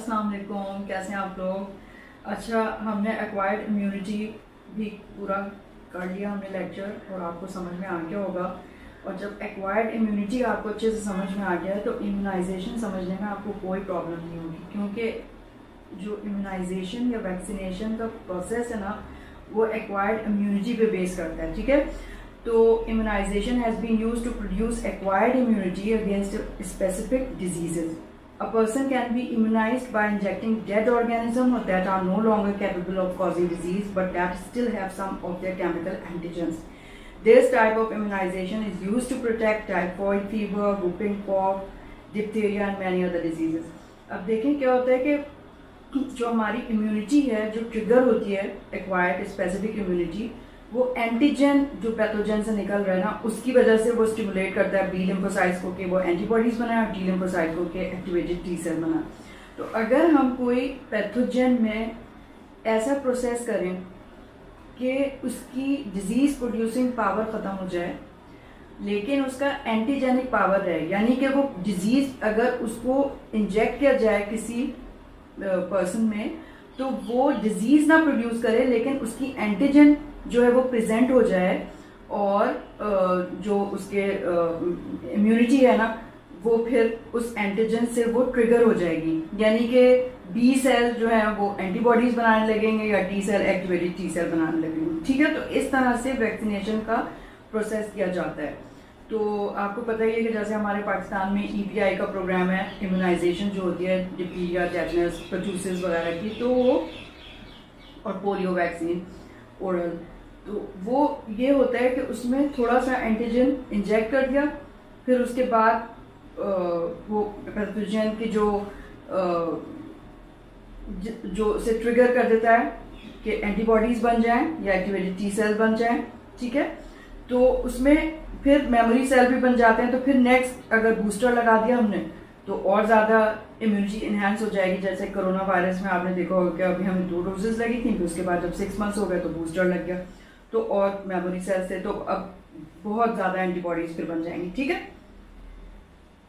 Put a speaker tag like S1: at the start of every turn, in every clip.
S1: अस्सलाम वालेकुम, कैसे हैं आप लोग। अच्छा, हमने एक्वायर्ड इम्यूनिटी भी पूरा कर लिया हमने लेक्चर, और आपको समझ में आ गया होगा। और जब एक्वायर्ड इम्यूनिटी आपको अच्छे से समझ में आ गया है तो इम्यूनाइजेशन समझने में आपको कोई प्रॉब्लम नहीं होगी, क्योंकि जो इम्यूनाइजेशन या वैक्सीनेशन का प्रोसेस है ना, वो एक्वायर्ड इम्यूनिटी पे बेस करता है। ठीक है, तो immunisation has been used to produce acquired immunity against specific diseases. A person can be immunized by injecting dead organisms that are no longer capable of causing disease, but that still have some of their chemical antigens. This type of immunization is used to protect typhoid fever, whooping cough, diphtheria and many other diseases. अब देखें क्या होता है कि जो हमारी immunity है, जो ट्रिगर होती है एक्वायर्ड स्पेसिफिक इम्यूनिटी, वो एंटीजन जो पैथोजन से निकल रहा है ना, उसकी वजह से वो स्टिमुलेट करता है बी लिम्फोसाइट्स को कि वो एंटीबॉडीज बनाए और टी लिम्फोसाइट को कि एक्टिवेटेड टी सेल बनाए। तो अगर हम कोई पैथोजन में ऐसा प्रोसेस करें कि उसकी डिजीज प्रोड्यूसिंग पावर ख़त्म हो जाए लेकिन उसका एंटीजेनिक पावर रहे, यानी कि वो डिजीज अगर उसको इंजेक्ट किया जाए किसी पर्सन में तो वो डिजीज ना प्रोड्यूस करे, लेकिन उसकी एंटीजन जो है वो प्रेजेंट हो जाए और जो उसके इम्यूनिटी है ना, वो फिर उस एंटीजन से वो ट्रिगर हो जाएगी, यानी कि बी सेल जो है वो एंटीबॉडीज बनाने लगेंगे या T cell activated T cell बनाने लगेंगे। ठीक है, तो इस तरह से वैक्सीनेशन का प्रोसेस किया जाता है। तो आपको पता ही है कि जैसे हमारे पाकिस्तान में ईपीआई का प्रोग्राम है, इम्यूनाइजेशन जो होती है डिप्थीरिया, टेटनस, परटूसिस वगैरह की, तो वो और पोलियो वैक्सीन ओरल, तो वो ये होता है कि उसमें थोड़ा सा एंटीजन इंजेक्ट कर दिया, फिर उसके बाद वो पैथोजन की जो उसे ट्रिगर कर देता है कि एंटीबॉडीज बन जाएं या एक्टिवेटेड टी सेल बन जाएं। ठीक है, तो उसमें फिर मेमोरी सेल भी बन जाते हैं। तो फिर नेक्स्ट अगर बूस्टर लगा दिया हमने तो और ज़्यादा इम्यूनिटी इन्हांस हो जाएगी। जैसे कोरोना वायरस में आपने देखा होगा कि अभी हमें 2 डोजेस लगी थी, फिर उसके बाद जब 6 मंथ्स हो गए तो बूस्टर लग गया, तो और मेमोरी सेल से तो अब बहुत ज़्यादा एंटीबॉडीज फिर बन जाएंगी। ठीक है,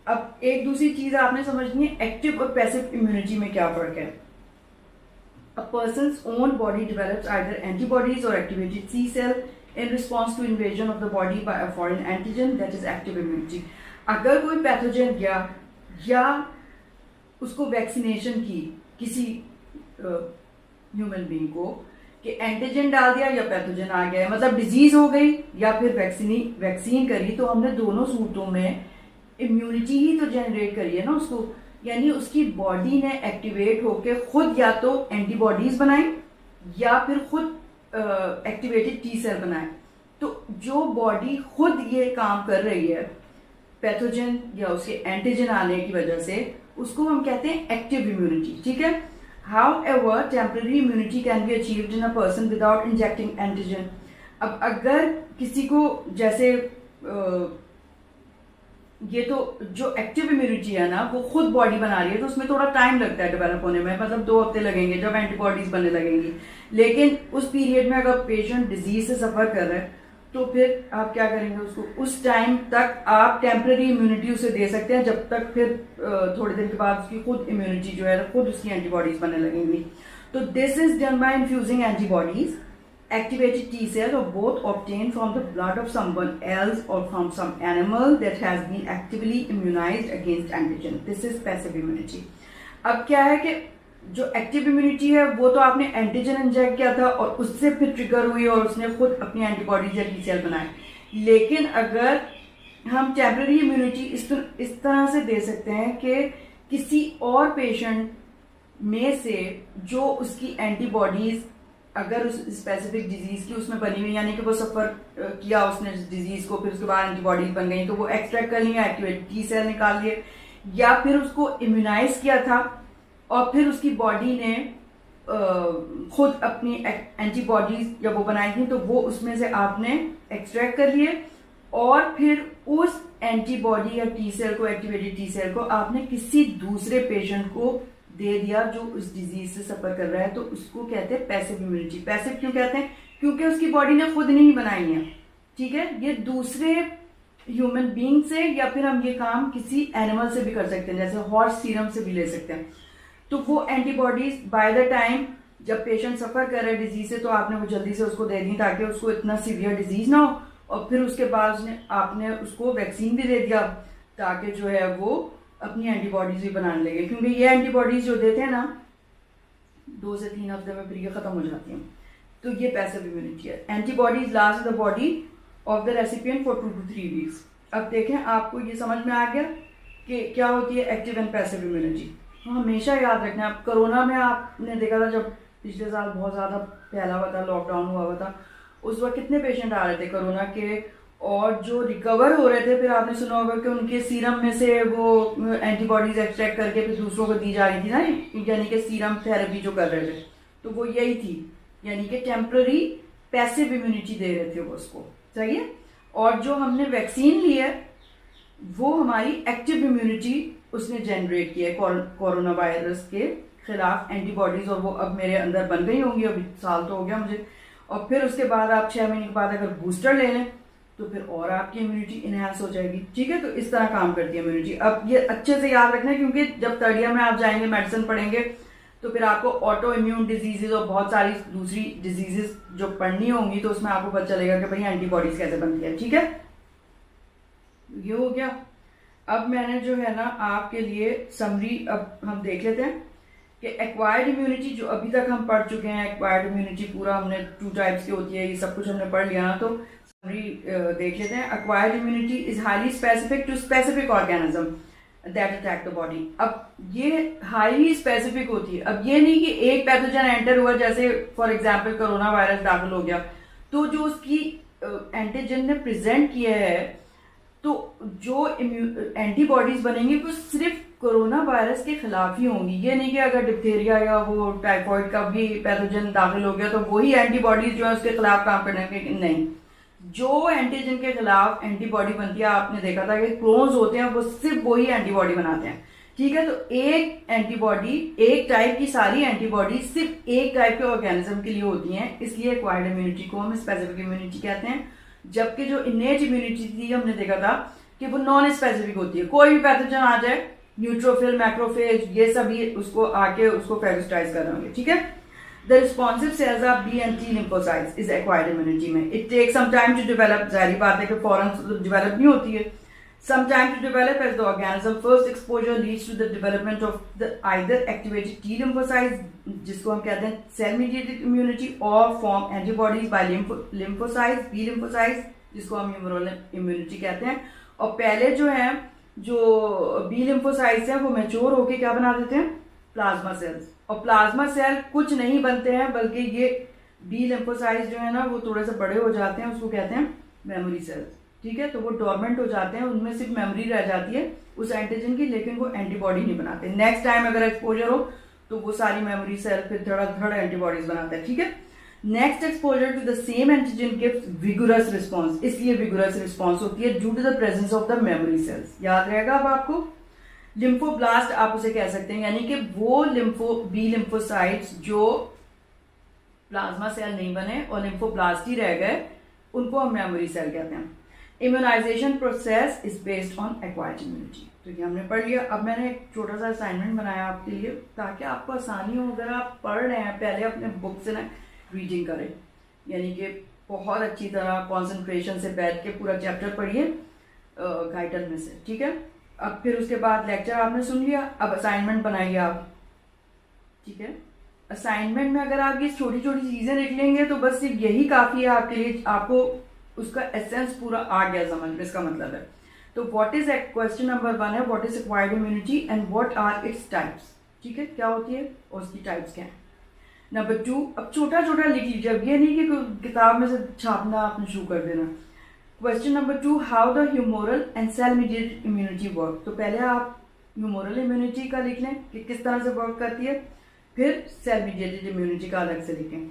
S1: अब एक दूसरी चीज़ आपने समझनी है, एक्टिव और पैसिव इम्यूनिटी में क्या फ़र्क है। A person's own body develops either antibodies or activated T cell in response to invasion of the body by a foreign antigen, that is active immunity. अगर कोई पैथोजन गया या उसको वैक्सीनेशन की किसी ह्यूमन बीइंग को कि एंटीजन डाल दिया या पैथोजन आ गया, मतलब डिजीज हो गई या फिर वैक्सीन करी, तो हमने दोनों सूरतों में इम्यूनिटी ही तो जनरेट करी है ना उसको, यानी उसकी बॉडी ने एक्टिवेट होकर खुद या तो एंटीबॉडीज बनाई या फिर खुद एक्टिवेटेड टी सेल बनाए। तो जो बॉडी खुद ये काम कर रही है पैथोजन या उसके एंटीजन आने की वजह से, उसको हम कहते हैं एक्टिव इम्यूनिटी। ठीक है, However, temporary immunity can be achieved in a person without injecting antigen. अब अगर किसी को जैसे ये तो जो एक्टिव इम्यूनिटी है ना वो खुद बॉडी बना रही है, तो उसमें थोड़ा टाइम लगता है डेवलप होने में, मतलब 2 हफ्ते लगेंगे जब एंटीबॉडीज बनने लगेंगी। लेकिन उस पीरियड में अगर पेशेंट डिजीज से सफर कर रहा है तो फिर आप क्या करेंगे, उसको उस टाइम तक आप टेम्पररी इम्यूनिटी उसे दे सकते हैं, जब तक फिर थोड़े दिन के बाद उसकी खुद इम्यूनिटी जो है खुद उसकी एंटीबॉडीज बनने लगेंगी। तो this is done by infusing antibodies activated T cells or both obtained from the blood of someone else or from some animal that has been actively immunized against antigen. This is passive immunity. अब क्या है कि जो active immunity है वो तो आपने antigen inject किया था और उससे फिर ट्रिगर हुई और उसने खुद अपनी एंटीबॉडीज या टी सेल बनाए। लेकिन अगर हम टेम्पररी इम्यूनिटी इस तरह से दे सकते हैं कि किसी और पेशेंट में से जो उसकी एंटीबॉडीज अगर उस स्पेसिफिक डिजीज की उसमें बनी हुई, यानी कि वो सफर किया उसने डिजीज को, फिर उसके बाद एंटीबॉडीज बन गई, तो वो एक्सट्रैक्ट कर लिया, एक्टिवेट टी सेल निकाल लिए, या फिर उसको इम्यूनाइज किया था और फिर उसकी बॉडी ने खुद अपनी एंटीबॉडीज जब वो बनाई थी तो वो उसमें से आपने एक्सट्रैक्ट कर लिए और फिर उस एंटीबॉडी या टी सेल को, एक्टिवेटेड टी सेल को आपने किसी दूसरे पेशेंट को दे दिया जो उस डिजीज से सफर कर रहा है, तो उसको कहते हैं पैसिव इम्यूनिटी। पैसिव क्यों कहते हैं? क्योंकि उसकी बॉडी ने खुद नहीं बनाई है। ठीक है, ये दूसरे ह्यूमन बीइंग से या फिर हम ये काम किसी एनिमल से भी कर सकते हैं, जैसे हॉर्स सीरम से भी ले सकते हैं। तो वो एंटीबॉडीज बाय द टाइम जब पेशेंट सफर कर रहे हैं डिजीज से, तो आपने वो जल्दी से उसको दे दी ताकि उसको इतना सीवियर डिजीज ना हो, और फिर उसके बाद आपने उसको वैक्सीन भी दे दिया ताकि जो है वो अपनी एंटीबॉडीज भी बनाने लगे, क्योंकि ये एंटीबॉडीज जो देते हैं ना 2 से 3 हफ्ते में फिर ये खत्म हो जाती हैं। तो ये पैसिव इम्यूनिटी है। Antibodies last the body of the recipient for 2 to 3 weeks. अब देखें आपको ये समझ में आ गया कि क्या होती है एक्टिव एंड पैसिव इम्यूनिटी। हमेशा याद रखना। अब कोरोना में आपने देखा था जब पिछले साल बहुत ज़्यादा फैला हुआ था, लॉकडाउन हुआ था, उस वक्त कितने पेशेंट आ रहे थे कोरोना के, और जो रिकवर हो रहे थे फिर आपने सुना होगा कि उनके सीरम में से वो एंटीबॉडीज एक्सट्रैक्ट करके फिर दूसरों को दी जा रही थी ना, यानी कि सीरम थेरेपी जो कर रहे थे, तो वो यही थी, यानी कि टेम्पररी पैसिव इम्यूनिटी दे रहे थे वो उसको। सही है। और जो हमने वैक्सीन ली है वो हमारी एक्टिव इम्यूनिटी उसने जनरेट किया है कोरोना वायरस के खिलाफ एंटीबॉडीज, और वो अब मेरे अंदर बन गई होंगी, अभी साल तो हो गया मुझे। और फिर उसके बाद आप 6 महीने के बाद अगर बूस्टर ले लें तो फिर और आपकी इम्यूनिटी इनहेंस हो जाएगी। ठीक है, तो इस तरह काम करती है इम्यूनिटी। अब ये अच्छे से याद रखना है, क्योंकि जब 3rd ईयर में आप जाएंगे मेडिसिन पढ़ेंगे तो फिर आपको ऑटो इम्यून डिजीजेज और बहुत सारी दूसरी डिजीजेज जो पढ़नी होंगी तो उसमें आपको पता चलेगा कि भाई एंटीबॉडीज कैसे बनती है। ठीक है, ये हो गया। अब मैंने जो है ना आपके लिए समरी अब हम देख लेते हैं कि एक्वायर्ड इम्यूनिटी जो अभी तक हम पढ़ चुके हैं, एक्वायर्ड इम्यूनिटी पूरा हमने 2 टाइप्स की होती है, ये सब कुछ हमने पढ़ लिया ना, तो समरी देख लेते हैं। Acquired immunity is highly specific to specific organism that attack the body. अब ये हाईली स्पेसिफिक होती है। अब ये नहीं कि एक पैथोजन एंटर हुआ, जैसे फॉर एग्जांपल कोरोना वायरस दाखिल हो गया, तो जो उसकी एंटीजन ने प्रेजेंट किया है, तो जो एंटीबॉडीज बनेंगी वो सिर्फ कोरोना वायरस के खिलाफ ही होंगी। ये नहीं कि अगर डिप्थेरिया या वो टाइफाइड का भी पैथोजन दाखिल हो गया तो वही एंटीबॉडीज जो है उसके खिलाफ काम करेंगे, नहीं। जो एंटीजन के खिलाफ एंटीबॉडी बनती है, आपने देखा था कि क्लोन्स होते हैं, वो सिर्फ वही एंटीबॉडी बनाते हैं। ठीक है, तो एक एंटीबॉडी, एक टाइप की सारी एंटीबॉडी सिर्फ एक टाइप के ऑर्गेनिज्म के लिए होती हैं, इसलिए एक्वायर्ड इम्यूनिटी को हम स्पेसिफिक इम्यूनिटी कहते हैं। जबकि जो इनेट इम्यूनिटी थी हमने देखा था कि वो नॉन स्पेसिफिक होती है। कोई भी पैथोजन आ जाए, न्यूट्रोफिल, मैक्रोफेज, ये सभी उसको आके उसको फेगोसाइज कर रहे होंगे। ठीक है, the responsive cells of B and T lymphocytes is acquired immunity में। It take some time to develop. जाहिर बात है कि फौरन डेवलप नहीं होती है। Some time to develop as the organism first exposure leads to the development of the either activated T lymphocytes, जिसको हम कहते हैं सेल मीडिएटेड इम्यूनिटी, और form antibodies by lymphocytes, B lymphocytes, जिसको हम ह्यूमरल इम्यूनिटी कहते हैं। और पहले जो है जो बी लिम्फोसाइट्स हैं वो मैच्योर होके क्या बना देते हैं, प्लाज्मा सेल्स। और प्लाज्मा सेल कुछ नहीं बनते हैं, बल्कि ये बी लिम्फोसाइट्स जो है ना वो थोड़े से बड़े हो जाते हैं, उसको कहते हैं मेमोरी सेल्स। ठीक है, तो वो डोरमेंट हो जाते हैं, उनमें सिर्फ मेमोरी रह जाती है उस एंटीजन की, लेकिन वो एंटीबॉडी नहीं बनाते। नेक्स्ट टाइम अगर एक्सपोजर हो तो वो सारी मेमोरी सेल फिर धड़ एंटीबॉडीज बनाते हैं। ठीक है, next exposure to the same antigen gives vigorous response, इसलिए विगोरस रिस्पॉन्स होती है due to the presence of the memory cells. याद रहेगा अब आपको। लिम्फोब्लास्ट आप उसे कह सकते हैं, यानी कि वो बी लिम्फोसाइट्स जो प्लाज्मा सेल नहीं बने और लिम्फोब्लास्ट ही रह गए, उनको हम मेमोरी सेल कहते हैं। Immunisation process is based on acquired immunity. तो ये हमने पढ़ लिया। अब मैंने एक छोटा सा असाइनमेंट बनाया आपके लिए ताकि आपको आसानी हो। अगर आप पढ़ रहे हैं, पहले अपने बुक से ना रीडिंग करें, यानी कि बहुत अच्छी तरह कॉन्सेंट्रेशन से बैठ के पूरा चैप्टर पढ़िए टाइटल में से। ठीक है, अब फिर उसके बाद लेक्चर आपने सुन लिया, अब असाइनमेंट बनाइए आप। ठीक है, असाइनमेंट में अगर आप ये छोटी छोटी चीजें लिख लेंगे तो बस सिर्फ यही काफी है आपके लिए, आपको उसका एसेंस पूरा आ गया समझ में, इसका मतलब है। तो व्हाट इज क्वेश्चन नंबर 1 है, what is acquired immunity and what are its types. ठीक है, क्या होती है और उसकी टाइप्स क्या है। नंबर 2, अब छोटा छोटा लिख लीजिए, अब ये नहीं कि किताब में से छापना आपने शुरू कर देना। Question number 2, how the humoral and cell mediated immunity work. तो पहले आप ह्यूमोरल इम्यूनिटी का लिख लें कि किस तरह से वर्क करती है, फिर सेल मीडिएटेड इम्यूनिटी का अलग से लिखें।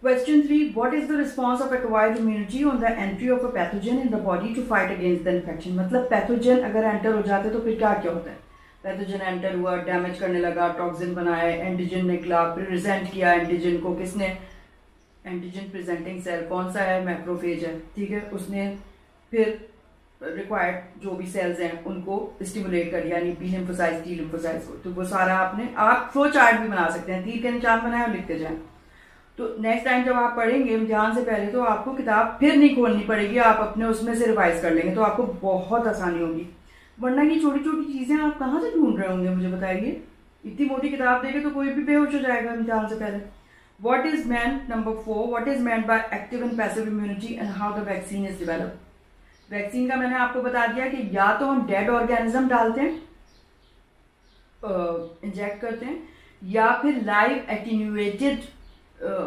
S1: Question 3, what is the response of acquired immunity on the entry of a pathogen in the body to fight against the infection। मतलब पैथोजन अगर एंटर हो जाते तो फिर क्या क्या होता है। पैथोजन एंटर हुआ, डैमेज करने लगा, टॉक्सिन बनाया, एंटीजन निकला, प्रेजेंट किया एंटीजन को, किसने, एंटीजन प्रेजेंटिंग सेल कौन सा है, मैक्रोफेज है। ठीक है, उसने फिर रिक्वायर्ड जो भी सेल्स हैं उनको स्टिमुलेट कर दिया, यानी बी लिम्फोसाइट्स, टी लिम्फोसाइट्स को। तो वो सारा आप फ्लो चार्ट भी बना सकते हैं, तीर के निशान बनाए और लिखते जाएं। तो नेक्स्ट टाइम जब आप पढ़ेंगे इम्तिहान से पहले तो आपको किताब फिर नहीं खोलनी पड़ेगी, आप अपने उसमें से रिवाइज कर लेंगे तो आपको बहुत आसानी होगी। वरना ये छोटी छोटी चीज़ें आप कहाँ से ढूंढ रहे होंगे, मुझे बताइए। इतनी मोटी किताब देखे तो कोई भी बेहोश हो जाएगा इम्तिहान से पहले। What is meant, number 4, what is meant by active and passive immunity and how the vaccine is developed? Vaccine का मैंने आपको बता दिया कि या तो हम डेड ऑर्गेनिज्म डालते हैं, इंजेक्ट करते हैं, या फिर लाइव एटीन्यूएटेड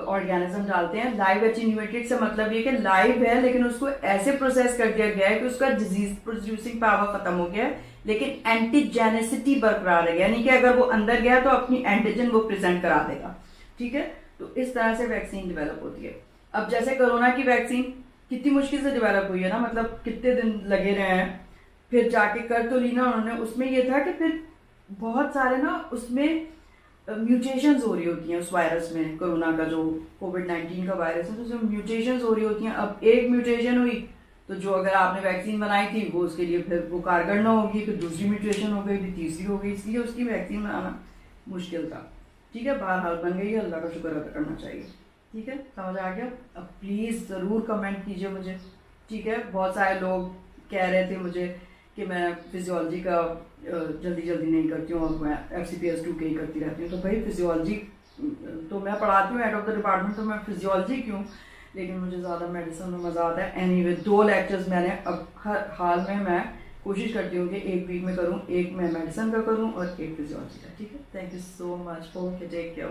S1: ऑर्गेनिज्म डालते हैं। लाइव एटीन्यूएटेड से मतलब ये कि लाइव है लेकिन उसको ऐसे प्रोसेस कर दिया गया है कि उसका डिजीज प्रोड्यूसिंग पावर खत्म हो गया है लेकिन एंटीजेनेसिटी बरकरार है, यानी कि अगर वो अंदर गया तो अपनी एंटीजन वो प्रेजेंट करा देगा। ठीक है, तो इस तरह से वैक्सीन डेवलप होती है। अब जैसे कोरोना की वैक्सीन कितनी मुश्किल से डेवलप हुई है ना, मतलब कितने दिन लगे रहे हैं, फिर जाके कर तो ली ना उन्होंने। उसमें ये था कि फिर बहुत सारे ना उसमें म्यूटेशंस हो रही होती हैं उस वायरस में, कोरोना का जो कोविड-19 का वायरस है तो उसमें म्यूटेशंस हो रही होती हैं। अब एक म्यूटेशन हुई तो जो अगर आपने वैक्सीन बनाई थी वो उसके लिए फिर वो कारगर ना होगी, फिर दूसरी म्यूटेशन हो गई, फिर तीसरी हो गई, इसलिए उसकी वैक्सीन बनाना मुश्किल था। ठीक है, बहरहाल बन गई है, अल्लाह का शुक्र अदा करना चाहिए। ठीक है, समझ आ गया। अब प्लीज़ ज़रूर कमेंट कीजिए मुझे। ठीक है, बहुत सारे लोग कह रहे थे मुझे कि मैं फिजियोलॉजी का जल्दी जल्दी नहीं करती हूँ और मैं FCPS 2 के ही करती रहती हूँ। तो भाई फिजियोलॉजी तो मैं पढ़ाती हूँ, हेड ऑफ द डिपार्टमेंट, तो मैं फिजियोलॉजी क्यों, लेकिन मुझे ज़्यादा मेडिसिन में मज़ा आता है। एनीवे 2 लेक्चर्स मैंने अब हर हाल में मैं कोशिश करती हूँ कि एक वीक में करूँ, एक मैं मेडिसिन का करूँ और एक फिजियोलॉजी का। ठीक है, thank you so much for take care.